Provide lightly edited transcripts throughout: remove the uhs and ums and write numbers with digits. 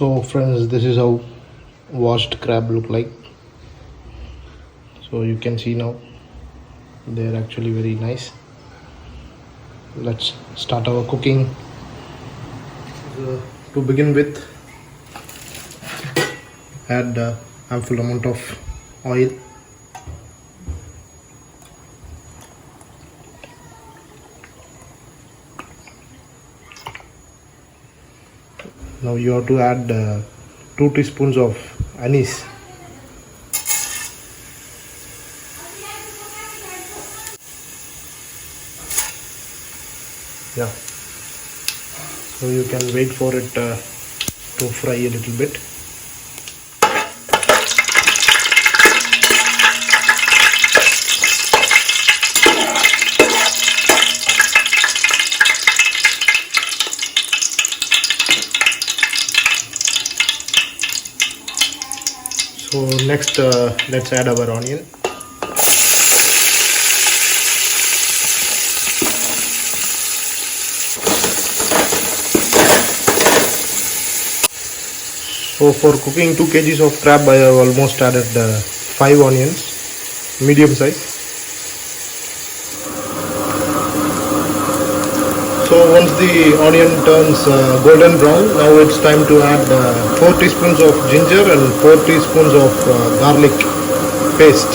So friends, this is how washed crab look like. So you can see now they're actually very nice. Let's start our cooking. To begin with, add ample amount of oil. Now you have to add 2 teaspoons of anise. Yeah, so you can wait for it to fry a little bit. So next let's add our onion. So for cooking 2 kgs of crab, I have almost added 5 onions, medium size. So once the onion turns golden brown, now it's time to add 4 teaspoons of ginger and 4 teaspoons of garlic paste.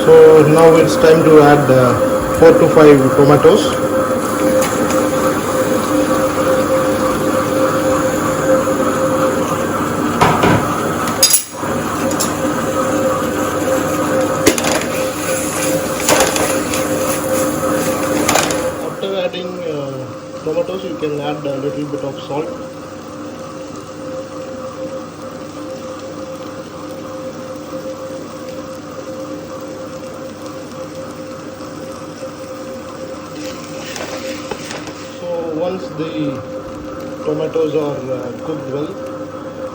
So now it's time to add 4 to 5 tomatoes. After adding tomatoes, you can add a little bit of salt. So once the tomatoes are cooked well,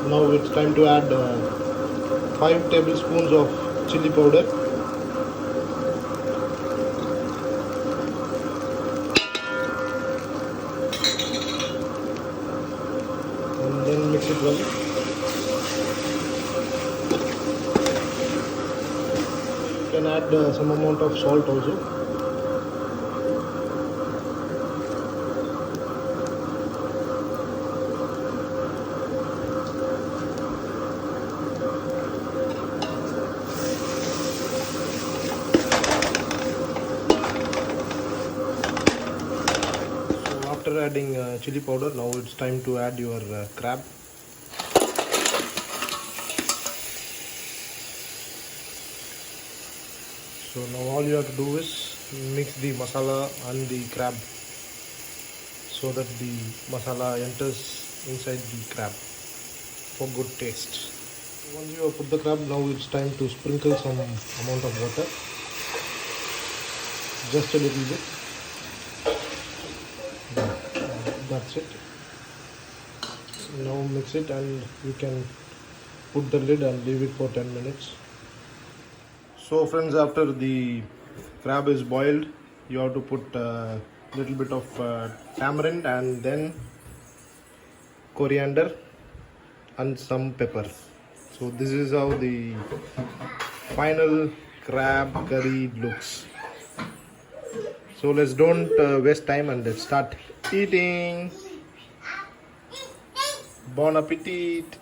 now it's time to add 5 tablespoons of chili powder. And then mix it well. You can add some amount of salt also. After adding chili powder, now it's time to add your crab. So now all you have to do is mix the masala and the crab so that the masala enters inside the crab for good taste. Once you have put the crab, now it's time to sprinkle some amount of water, just a little bit. That's it. Now mix it and you can put the lid and leave it for 10 minutes. So friends, after the crab is boiled, you have to put a little bit of tamarind and then coriander and some pepper. So this is how the final crab curry looks. So let's don't waste time and let's start eating. Bon appetit.